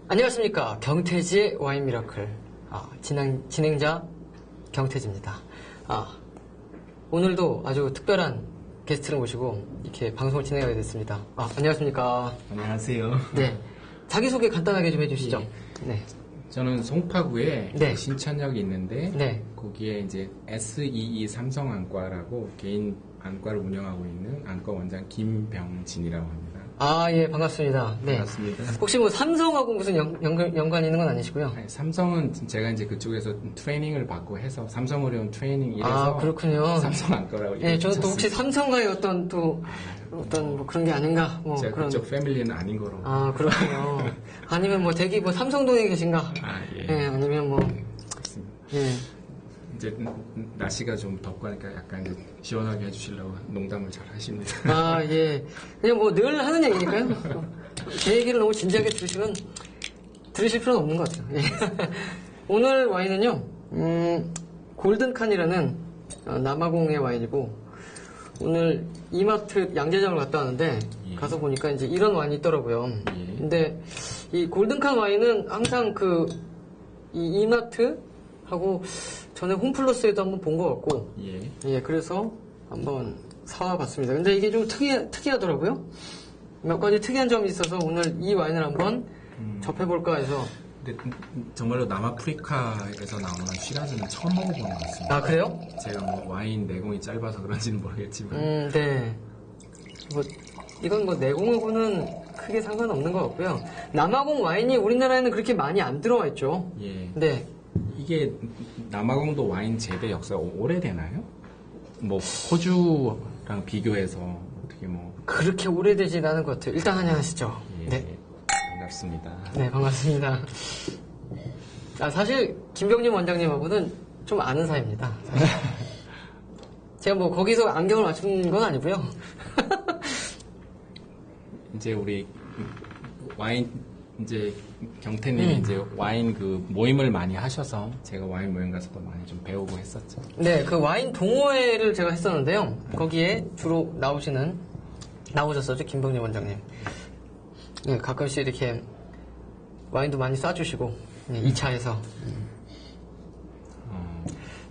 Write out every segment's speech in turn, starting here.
안녕하십니까. 경태지의 와인 미라클. 진행자 경태지입니다. 오늘도 아주 특별한 게스트를 모시고 이렇게 방송을 진행하게 됐습니다. 안녕하십니까. 안녕하세요. 네. 자기소개 간단하게 좀 해주시죠. 예. 네. 저는 송파구에 네. 신천역이 있는데 네. 거기에 이제 SEE 삼성안과라고 개인 안과를 운영하고 있는 안과 원장 김병진이라고 합니다. 예, 반갑습니다. 네. 반갑습니다. 혹시 뭐 삼성하고 무슨 연관 있는 건 아니시고요? 아니, 삼성은 제가 이제 그쪽에서 트레이닝을 받고 해서 삼성의료원 트레이닝 일해서 그렇군요. 삼성안과라고. 네, 저는 또 혹시 삼성과의 어떤 뭐 그런 게 아닌가? 뭐 제가 그런. 그쪽 패밀리는 아닌 거로. 그렇군요. 아니면 뭐 대기 뭐 삼성동에 계신가? 예. 네, 아니면 뭐. 그렇습니다. 예. 이제 날씨가 좀 덥고 하니까 약간 이제 시원하게 해주시려고 농담을 잘 하십니다. 예. 그냥 뭐 늘 하는 얘기니까요. 제 얘기를 너무 진지하게 들으실 필요는 없는 것 같아요. 예. 오늘 와인은요, 골든칸이라는 남아공의 와인이고, 오늘 이마트 양재장을 갔다 왔는데, 예. 가서 보니까 이제 이런 와인이 있더라고요. 예. 근데 이 골든칸 와인은 항상 이 이마트하고 전에 홈플러스에도 한번 본 것 같고, 예. 그래서 한번 사와봤습니다. 근데 이게 좀 특이하더라고요. 몇 가지 특이한 점이 있어서 오늘 이 와인을 한번 접해볼까 해서. 근데 정말로 남아프리카에서 나오는 시라즈는 처음 먹어보는 것 같습니다. 그래요? 제가 뭐 와인 내공이 짧아서 그런지는 모르겠지만. 네. 이건 뭐 내공하고는 크게 상관없는 것 같고요. 남아공 와인이 우리나라에는 그렇게 많이 안 들어와 있죠. 예. 네. 이게 남아공도 와인 재배 역사가 오래되나요? 뭐 호주랑 비교해서 어떻게 뭐 그렇게 오래되진 않은 것 같아요. 일단 한잔하시죠. 예. 네. 반갑습니다. 네, 반갑습니다. 사실 김병진 원장님하고는 좀 아는 사이입니다. 제가 뭐 거기서 안경을 맞춘 건 아니고요. 이제 우리 와인 이제 경태님이 이제 와인 그 모임을 많이 하셔서 제가 와인 모임 가서도 많이 좀 배우고 했었죠. 네, 그 와인 동호회를 제가 했었는데요. 거기에 주로 나오셨었죠, 김병진 원장님. 네, 가끔씩 이렇게 와인도 많이 쏴주시고 2차에서.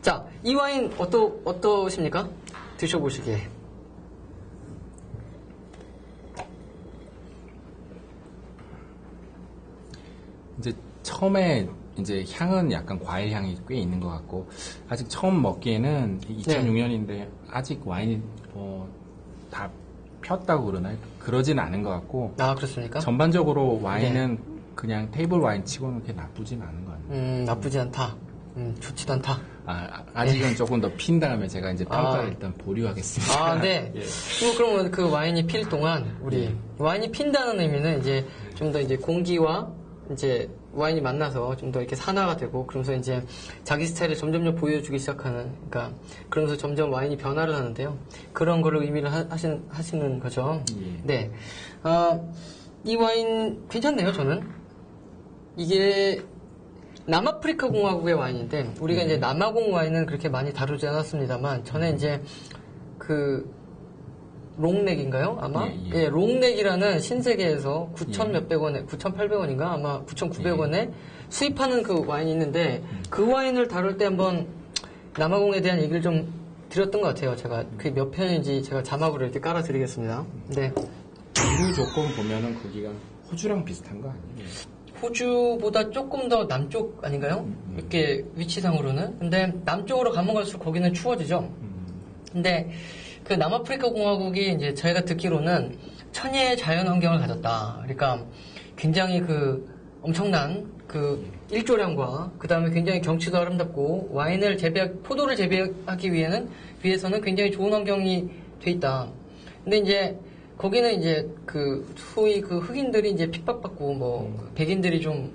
자, 이 와인 어떠십니까? 드셔보시기에. 이제 처음에 이제 향은 약간 과일 향이 꽤 있는 것 같고 아직 처음 먹기에는 2006년인데 아직 와인이 다 폈다고 그러나요? 그러진 않은 것 같고. 그렇습니까? 전반적으로 와인은 그냥 테이블 와인 치고는 그렇게 나쁘진 않은 것 같아요. 나쁘지 않다. 좋지도 않다. 아직은 조금 더 핀 다음에 제가 이제 평가를 일단 보류하겠습니다. 네. 예. 그러면 그 와인이 필 동안 와인이 핀다는 의미는 이제 좀 더 이제 공기와 이제 와인이 만나서 좀 더 이렇게 산화가 되고 그러면서 이제 자기 스타일을 점점점 보여주기 시작하는, 그러니까 그러면서 점점 와인이 변화를 하는데요. 그런 거를 의미를 하시는 거죠. 예. 네. 이 와인 괜찮네요, 저는. 이게 남아프리카 공화국의 와인인데 우리가 이제 남아공 와인은 그렇게 많이 다루지 않았습니다만 전에 이제 롱넥인가요? 아마? 예. 롱넥이라는 신세계에서 9,000 몇백 원에, 9,800원인가? 아마 9,900원에 수입하는 그 와인이 있는데 그 와인을 다룰 때 한번 남아공에 대한 얘기를 좀 드렸던 것 같아요. 제가 그게 몇 편인지 제가 자막으로 이렇게 깔아드리겠습니다. 네. 기후 조건 보면은 거기가 호주랑 비슷한 거 아니에요? 호주보다 조금 더 남쪽 아닌가요? 이렇게 위치상으로는. 근데 남쪽으로 가면 갈수록 거기는 추워지죠. 근데 그 남아프리카 공화국이 이제 저희가 듣기로는 천혜의 자연 환경을 가졌다. 그러니까 굉장히 엄청난 일조량과 그 다음에 굉장히 경치도 아름답고 포도를 재배하기 위해서는 굉장히 좋은 환경이 돼 있다. 근데 이제 거기는 이제 소위 흑인들이 이제 픽박받고 백인들이 좀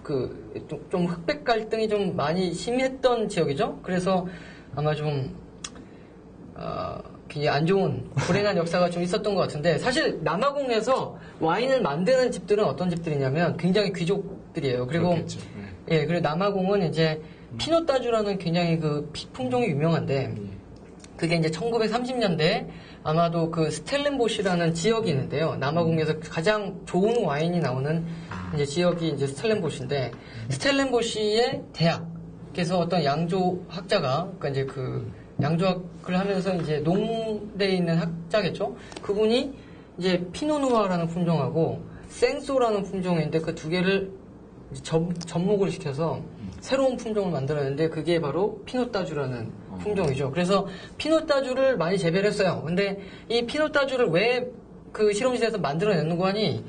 흑백 갈등이 좀 많이 심했던 지역이죠. 그래서 아마 좀 굉장히 안 좋은 불행한 역사가 좀 있었던 것 같은데 사실 남아공에서 와인을 만드는 집들은 어떤 집들이냐면 굉장히 귀족들이에요. 그리고 그렇겠죠. 그리고 남아공은 이제 피노따주라는 굉장히 품종이 유명한데 그게 이제 1930년대 아마도 스텔렌보시라는 지역이 있는데요. 남아공에서 가장 좋은 와인이 나오는 이제 지역이 이제 스텔렌보시인데 스텔렌보시의 대학에서 어떤 양조학자가 그러니까 이제 그 양조학을 하면서 이제 농대에 있는 학자겠죠. 그분이 이제 피노누아라는 품종하고 생소라는 품종인데 그 두 개를 접목을 시켜서 새로운 품종을 만들었는데 그게 바로 피노따주라는 품종이죠. 그래서 피노따주를 많이 재배를 했어요. 근데 이 피노따주를 왜 그 실험실에서 만들어냈는고 하니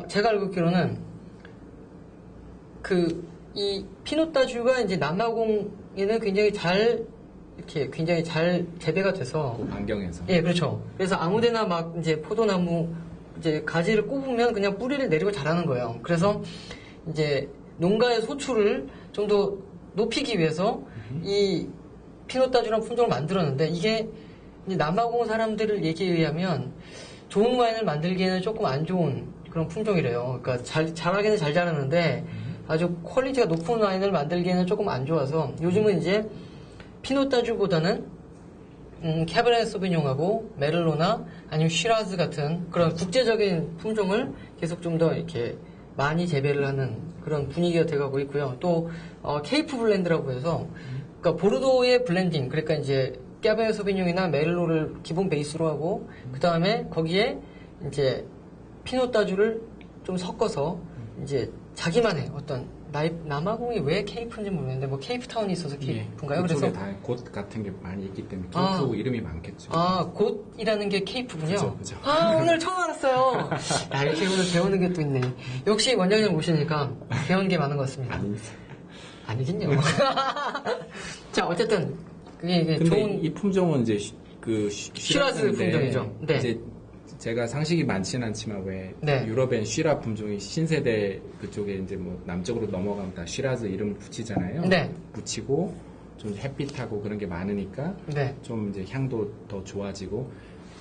제가 알고 있기로는 이 피노따주가 이제 남아공에는 굉장히 잘 재배가 돼서 그 반경에서. 예, 그렇죠. 그래서 아무데나 막 이제 포도나무 이제 가지를 꼽으면 그냥 뿌리를 내리고 자라는 거예요. 그래서 이제 농가의 소출을 좀 더 높이기 위해서 이 피노따주라는 품종을 만들었는데 이게 이제 남아공 사람들을 얘기에 의하면 좋은 와인을 만들기에는 조금 안 좋은 그런 품종이래요. 그러니까 자라기는 잘 자라는데 아주 퀄리티가 높은 와인을 만들기에는 조금 안 좋아서 요즘은 이제 피노따주보다는 캐베르네 소비뇽하고 메를로나 아니면 쉬라즈 같은 그런 국제적인 품종을 계속 좀 더 이렇게 많이 재배를 하는 그런 분위기가 돼가고 있고요. 또 케이프 블렌드라고 해서 그러니까 보르도의 블렌딩 그러니까 이제 캐베르네 소비뇽이나 메를로를 기본 베이스로 하고 그 다음에 거기에 이제 피노따주를 좀 섞어서 이제 자기만의 어떤 남아공이 왜 케이프인지 모르겠는데 뭐 케이프타운이 있어서 케이프인가요? 그쪽에 그래서 다 곳 같은 게 많이 있기 때문에 케이프 이름이 많겠죠. 곳이라는 게 케이프군요. 그죠. 오늘 처음 알았어요. 이렇게 오늘 배우는 게 또 있네. 역시 원장님 오시니까 배우는 게 많은 것 같습니다. 아니긴요. 자, 어쨌든 그게 근데 좋은 이 품종은 이제 쉬라즈 품종이죠. 네. 이제 제가 상식이 많지는 않지만 왜 네. 유럽엔 쉬라 품종이 신세대 그쪽에 이제 뭐 남쪽으로 넘어가면 다 쉬라즈 이름 붙이잖아요. 네. 붙이고 좀 햇빛하고 그런 게 많으니까 네. 좀 이제 향도 더 좋아지고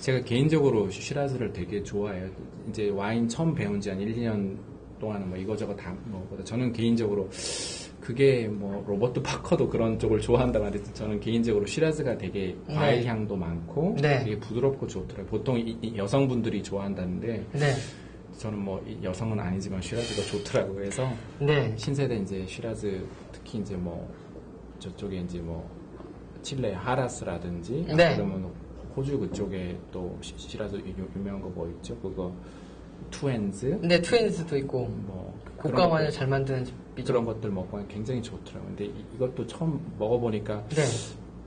제가 개인적으로 쉬라즈를 되게 좋아해요. 이제 와인 처음 배운 지 한 1, 2년 동안은 뭐 이거저거 다 먹어보다 저는 개인적으로 그게 뭐 로버트 파커도 그런 쪽을 좋아한다고 하는데 저는 개인적으로 쉬라즈가 되게 과일 향도 많고 되게 부드럽고 좋더라고요. 보통 이 여성분들이 좋아한다는데 저는 뭐 여성은 아니지만 쉬라즈가 좋더라고요. 그래서 신세대 이제 쉬라즈 특히 이제 뭐 저쪽에 이제 뭐 칠레 하라스라든지 그러면 호주 그쪽에 또 쉬라즈 유명한 거 뭐 있죠? 그거 투엔즈? 네, 투엔즈도 있고 뭐 고가 와인을 잘 만드는 집이죠. 그런 것들 먹고 굉장히 좋더라고요. 근데 이것도 처음 먹어보니까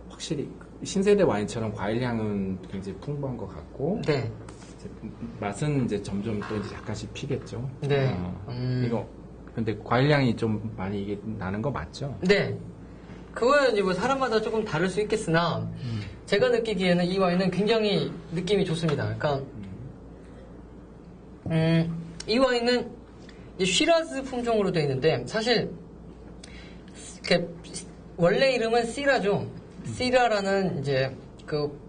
확실히 신세대 와인처럼 과일 향은 굉장히 풍부한 것 같고 맛은 이제 점점 또 이제 약간씩 피겠죠. 이거 근데 과일 향이 좀 많이 이게 나는 거 맞죠? 네. 그거는 이제 뭐 사람마다 조금 다를 수 있겠으나 제가 느끼기에는 이 와인은 굉장히 느낌이 좋습니다. 그러니까 이 와인은 이제 쉬라즈 품종으로 되어 있는데 사실 원래 이름은 시라죠. 시라라는 이제 그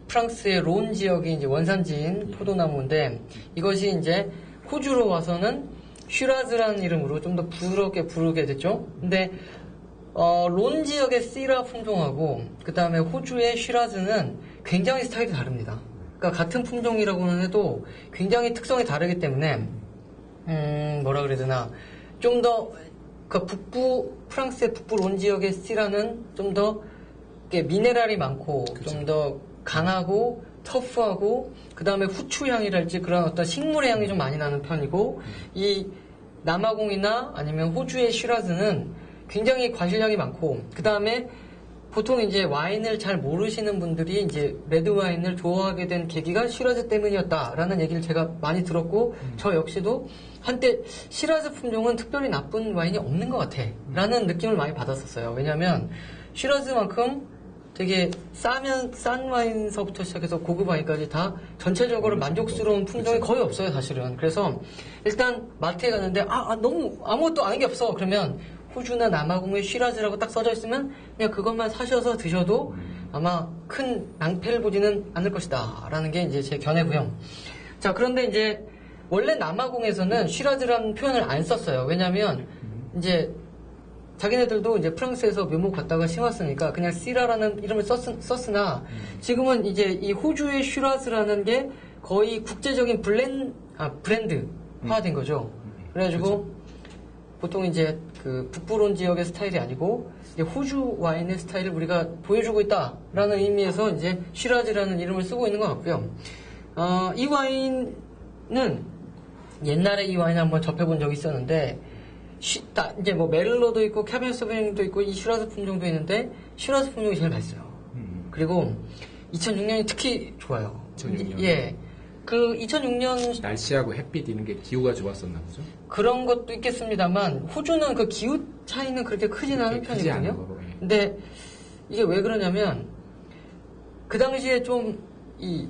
프랑스의 론 지역이 이제 원산지인 포도나무인데 이것이 이제 호주로 와서는 쉬라즈라는 이름으로 좀 더 부드럽게 부르게 됐죠. 근데 론 지역의 시라 품종하고 그 다음에 호주의 쉬라즈는 굉장히 스타일이 다릅니다. 그러니까 같은 품종이라고는 해도 굉장히 특성이 다르기 때문에 뭐라 그래야 되나 좀 더 그 프랑스의 북부 론 지역의 시라는 좀 더 미네랄이 많고 좀 더 강하고 터프하고 그 다음에 후추 향이랄지 그런 어떤 식물의 향이 좀 많이 나는 편이고 이 남아공이나 아니면 호주의 쉬라즈는 굉장히 과실향이 많고 그 다음에 보통 이제 와인을 잘 모르시는 분들이 이제 레드 와인을 좋아하게 된 계기가 쉬라즈 때문이었다라는 얘기를 제가 많이 들었고 저 역시도 한때 쉬라즈 품종은 특별히 나쁜 와인이 없는 것 같아 라는 느낌을 많이 받았었어요. 왜냐하면 쉬라즈만큼 되게 싼 와인서부터 시작해서 고급 와인까지 다 전체적으로 만족스러운 품종이 거의 없어요, 사실은. 그래서 일단 마트에 갔는데 너무 아무것도 아는 게 없어. 그러면 호주나 남아공의 쉬라즈라고 딱 써져 있으면 그냥 그것만 사셔서 드셔도 아마 큰 낭패를 보지는 않을 것이다 라는 게 이제 제 견해고요. 자, 그런데 이제 원래 남아공에서는 쉬라즈라는 표현을 안 썼어요. 왜냐면 이제 자기네들도 이제 프랑스에서 묘목 갖다가 심었으니까 그냥 시라라는 이름을 썼으나 지금은 이제 이 호주의 쉬라즈라는 게 거의 국제적인 브랜드화된 거죠. 그래가지고 그렇죠. 보통 이제 그 북부론 지역의 스타일이 아니고 이제 호주 와인의 스타일을 우리가 보여주고 있다라는 의미에서 이제 시라즈라는 이름을 쓰고 있는 것 같고요. 이 와인은 옛날에 이 와인을 한번 접해본 적이 있었는데 이제 뭐 메를로도 있고 캐bernet 소비뇽도 있고 이 시라즈 품종도 있는데 시라즈 품종이 제일 맛있어요. 그리고 2006년이 특히 좋아요. 2006년. 예. 그 2006년 날씨하고 햇빛 이런 게 기후가 좋았었나 보죠? 그런 것도 있겠습니다만 호주는 그 기후 차이는 그렇게 크진 않은 크지 않은 편이거든요. 거고, 예. 근데 이게 왜 그러냐면 그 당시에 좀 이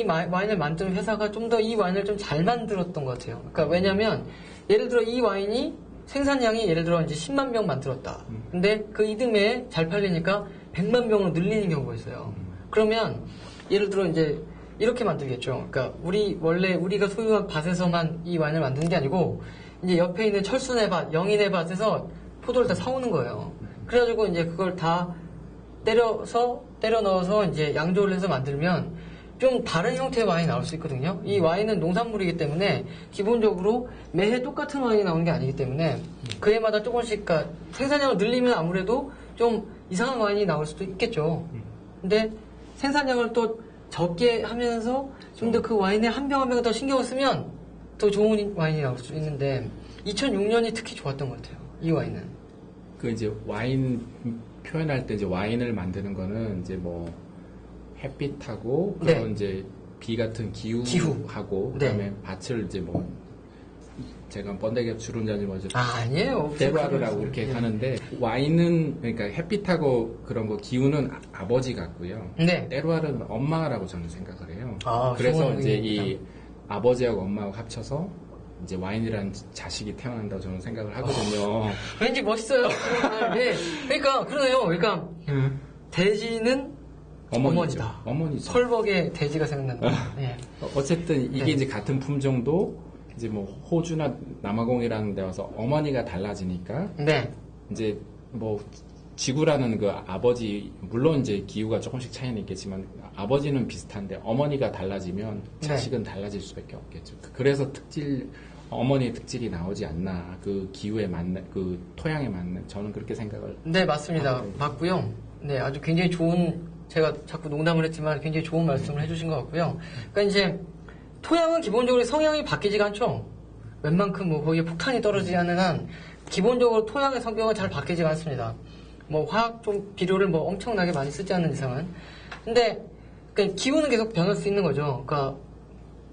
와인을 만드는 회사가 좀 더 이 와인을 좀 잘 만들었던 것 같아요. 그러니까 왜냐면 예를 들어 이 와인이 생산량이 예를 들어 이제 10만 병 만들었다. 근데 그 이듬해에 잘 팔리니까 100만 병으로 늘리는 경우가 있어요. 그러면 예를 들어 이제 이렇게 만들겠죠. 그러니까 원래 우리가 소유한 밭에서만 이 와인을 만드는 게 아니고 이제 옆에 있는 철순의 밭, 영인의 밭에서 포도를 다 사오는 거예요. 그래가지고 이제 그걸 다 때려 넣어서 이제 양조를 해서 만들면 좀 다른 형태의 와인이 나올 수 있거든요. 이 와인은 농산물이기 때문에 기본적으로 매해 똑같은 와인이 나오는 게 아니기 때문에 그 해마다 조금씩 그러니까 생산량을 늘리면 아무래도 좀 이상한 와인이 나올 수도 있겠죠. 근데 생산량을 또 적게 하면서 좀 더 그 와인에 한 병 한 병 더 신경을 쓰면 더 좋은 와인이 나올 수 있는데 2006년이 특히 좋았던 것 같아요. 이 와인은. 그 이제 와인 표현할 때 이제 와인을 만드는 거는 이제 뭐 햇빛하고 그런 네. 이제 비 같은 기후하고 그다음에 밭을 이제 뭐 제가 번데기 주름자지 뭐죠. 아니에요. 대화를 이렇게 하는데 와인은 그러니까 햇빛하고 그런 거 기후는 아버지 같고요. 네. 때로알은 엄마라고 저는 생각을 해요. 아, 그래서 좋은 이제 의미입니다. 이 아버지하고 엄마하고 합쳐서 이제 와인이라는 자식이 태어난다고 저는 생각을 하거든요. 왠지 멋있어요. 네. 그러니까 그러네요. 그러니까 돼지는 어머니다. 어머니죠. 펄벅의 돼지가 생각난다. 네. 어쨌든 이게 네. 이제 같은 품종도 이제 뭐 호주나 남아공이라는 데 와서 어머니가 달라지니까 네. 이제 뭐 지구라는 그 아버지 물론 이제 기후가 조금씩 차이는 있겠지만 아버지는 비슷한데 어머니가 달라지면 자식은 달라질 수밖에 없겠죠. 그래서 어머니의 특질이 나오지 않나 그 기후에 맞는 그 토양에 맞는 저는 그렇게 생각을. 네, 맞습니다. 맞고요. 네, 아주 굉장히 좋은 제가 자꾸 농담을 했지만 굉장히 좋은 말씀을 해주신 것 같고요. 그러니까 이제 토양은 기본적으로 성향이 바뀌지가 않죠. 웬만큼 뭐 거기에 폭탄이 떨어지지 않는 한 기본적으로 토양의 성격은 잘 바뀌지가 않습니다. 뭐 화학 좀 비료를 뭐 엄청나게 많이 쓰지 않는 이상은. 근데 그러니까 기후는 계속 변할 수 있는 거죠. 그러니까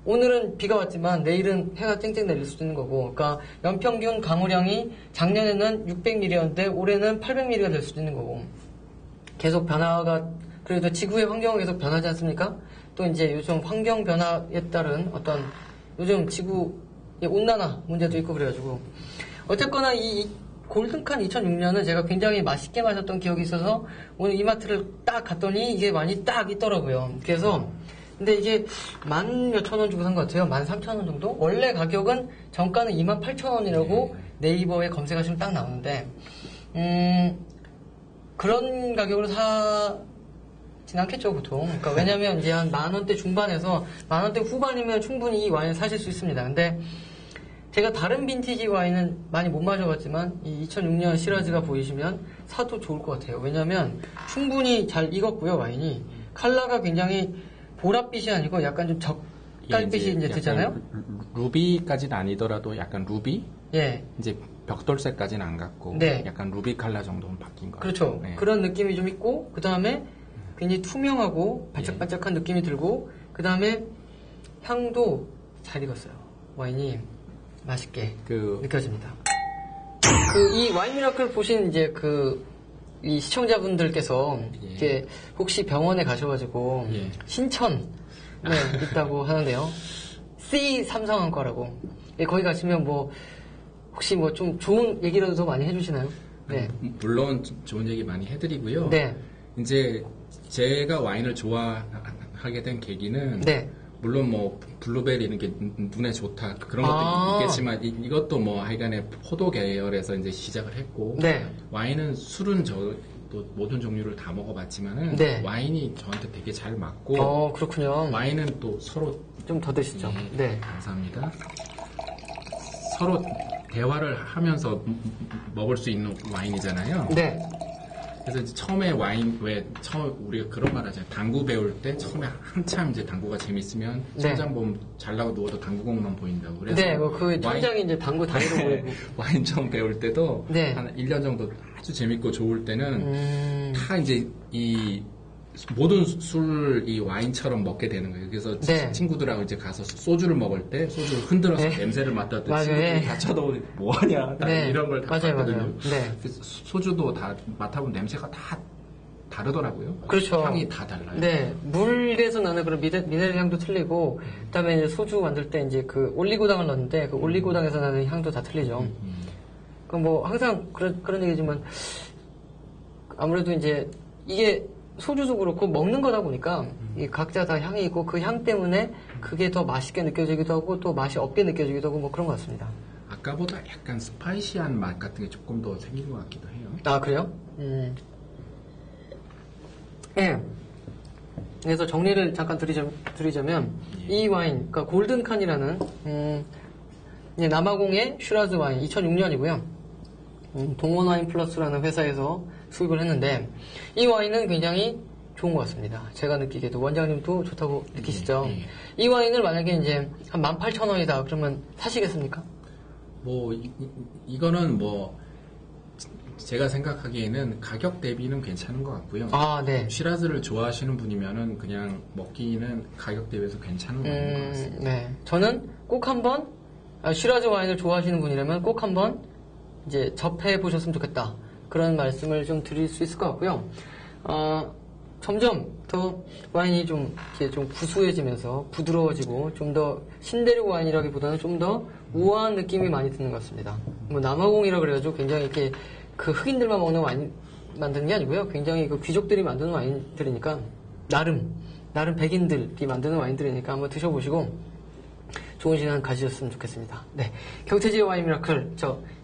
오늘은 비가 왔지만 내일은 해가 쨍쨍 내릴 수도 있는 거고. 그러니까 연평균 강우량이 작년에는 600mm였는데 올해는 800mm가 될 수도 있는 거고. 계속 변화가 그래도 지구의 환경은 계속 변하지 않습니까? 또 이제 요즘 환경 변화에 따른 어떤 요즘 지구의 온난화 문제도 있고 그래가지고 어쨌거나 이 골든칸 2006년은 제가 굉장히 맛있게 마셨던 기억이 있어서 오늘 이마트를 딱 갔더니 이게 많이 딱 있더라고요. 그래서 근데 이게 10,000원 주고 산 것 같아요. 13,000원 정도? 원래 가격은 정가는 28,000원이라고 네이버에 검색하시면 딱 나오는데 그런 가격으로 사진 않겠죠, 보통. 그러니까 왜냐면 이제 한 10,000원대 중반에서 10,000원대 후반이면 충분히 이 와인을 사실 수 있습니다. 근데 제가 다른 빈티지 와인은 많이 못 마셔봤지만 이 2006년 시라즈가 보이시면 사도 좋을 것 같아요. 왜냐면 충분히 잘 익었고요, 와인이. 컬러가 굉장히 보랏빛이 아니고 약간 좀 적갈빛이 이제 되잖아요. 루비까지는 아니더라도 약간 루비? 예. 이제 벽돌색까지는 안 갔고 네. 약간 루비 칼라 정도는 바뀐 것 그렇죠. 같아요. 네. 그런 느낌이 좀 있고 그 다음에 굉장히 투명하고 반짝반짝한 느낌이 들고 그 다음에 향도 잘 익었어요. 와인이 맛있게 느껴집니다. 이 와인 미라클 보신 이제 이 시청자분들께서 이제 혹시 병원에 가셔가지고 신천 있다고 하는데요. C 삼성안과라고. 거기 가시면 뭐 혹시 뭐 좀 좋은 얘기라도 더 많이 해주시나요? 네. 물론 좋은 얘기 많이 해드리고요. 네. 이제 제가 와인을 좋아하게 된 계기는 물론 뭐 블루베리 이런 게 눈에 좋다 그런 것도 있겠지만 이것도 뭐 하여간에 포도 계열에서 이제 시작을 했고 와인은 술은 또 모든 종류를 다 먹어봤지만은 와인이 저한테 되게 잘 맞고 그렇군요. 와인은 또 서로 좀 더 드시죠. 네. 감사합니다. 서로 대화를 하면서 먹을 수 있는 와인이잖아요. 네. 그래서 이제 처음에 와인 처음 우리가 그런 말 하잖아요. 당구 배울 때 처음에 한참 이제 당구가 재밌으면 네. 천장 보면 잘나고 누워도 당구공만 보인다고. 그래서 네, 그 천장이 이제 당구 다리로 보이고. 와인 처음 배울 때도 네. 한 1년 정도 아주 재밌고 좋을 때는 다 이제 이 모든 술 이 와인처럼 먹게 되는 거예요. 그래서 네. 친구들하고 이제 가서 소주를 먹을 때 소주를 흔들어서 네. 냄새를 맡았더니 맞아요. 친구들이 네. 다 쳐다보고 뭐하냐 네. 이런 걸 다 맞아요, 봤거든요. 맞아요. 네. 그래서 소주도 다 맡아보면 냄새가 다 다르더라고요. 그렇죠. 향이 다 달라요. 네. 물에서 나는 그런 미네랄 향도 틀리고, 그 다음에 이제 소주 만들 때 이제 그 올리고당을 넣는데, 그 올리고당에서 나는 향도 다 틀리죠. 그 뭐, 항상 그런 얘기지만, 아무래도 이제 이게 소주도 그렇고 먹는 거다 보니까, 이 각자 다 향이 있고, 그 향 때문에 그게 더 맛있게 느껴지기도 하고, 또 맛이 없게 느껴지기도 하고, 뭐 그런 것 같습니다. 아까보다 약간 스파이시한 맛 같은 게 조금 더 생긴 것 같기도 해요. 아, 그래요? 예. 그래서 정리를 잠깐 드리자면, 이 와인, 그러니까 골든칸이라는, 이제 남아공의 슈라즈 와인 2006년이고요. 동원와인 플러스라는 회사에서 수입을 했는데, 이 와인은 굉장히 좋은 것 같습니다. 제가 느끼기에도 원장님도 좋다고 느끼시죠? 이 와인을 만약에 이제 한 18,000원이다 그러면 사시겠습니까? 뭐 이거는 뭐 제가 생각하기에는 가격 대비는 괜찮은 것 같고요. 아, 네. 시라즈를 좋아하시는 분이면은 그냥 먹기는 가격 대비해서 괜찮은 와인인 것 같습니다. 네. 저는 꼭 한번 시라즈 와인을 좋아하시는 분이라면 꼭 한번 이제 접해 보셨으면 좋겠다. 그런 말씀을 좀 드릴 수 있을 것 같고요. 점점 더 와인이 좀 이렇게 좀 구수해지면서 부드러워지고 좀 더 신대륙 와인이라기보다는 좀 더 우아한 느낌이 많이 드는 것 같습니다. 뭐 남아공이라 그래가지고 굉장히 이렇게 그 흑인들만 먹는 와인 만드는 게 아니고요. 굉장히 그 귀족들이 만드는 와인들이니까 나름 백인들이 만드는 와인들이니까 한번 드셔보시고 좋은 시간 가지셨으면 좋겠습니다. 네, 경태지의 와인 미라클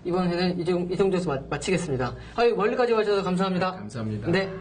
이번 회는 이 정도에서 마치겠습니다. 멀리까지 와주셔서 감사합니다. 감사합니다. 네.